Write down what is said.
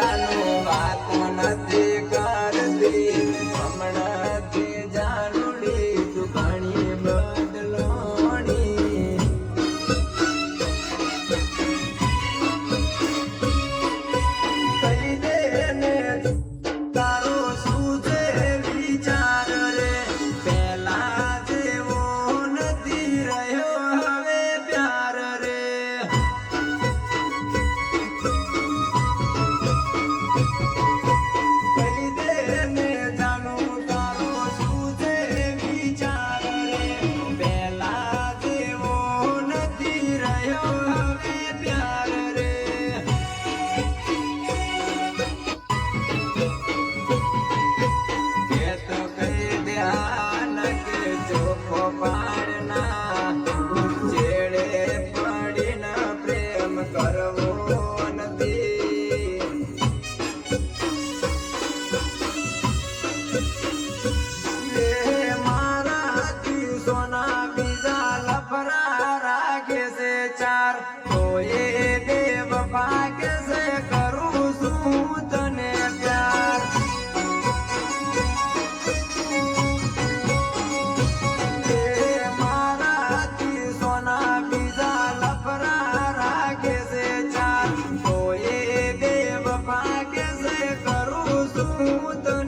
જાનું વાતો નથી કરતી હમણાંથી જાનુડી તું ઘણી બદલોણી કહી દે ને તારો શું છે વિચાર રે પેલા જેવો નથી રહ્યો હવે પ્યાર રે કહી દે ને જાનું તારો શું છે વિચાર રે પેલા જેવો નથી રહ્યો હવે પ્યાર રે કે તો કહી ધ્યાન કે ચોખ્ખો પાડના છેડે પડીને પ્રેમ કરવો નથી એ મારાથી સોના બીજા લફરા રાખે છે ચાર તો એ બેવફા કે છે કરું છું તને પ્યાર એ મારાથી સોના બીજા લફરા રાખે છે ચાર તો એ બેવફા કે છે કરું છું તને